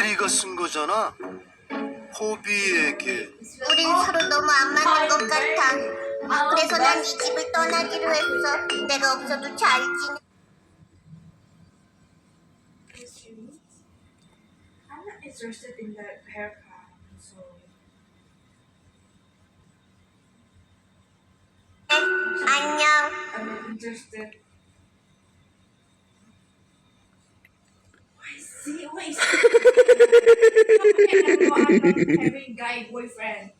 네가 쓴 거잖아. 호비에게. 우린 서로 너무 안 맞는 것 같아. 그래서 난 이 집을 떠나기로 했어. 내가 없어도 잘 지내. I'm not interested in that haircut, so 안녕. I'm not interested. Why see? Why is I'm not having guy boyfriend.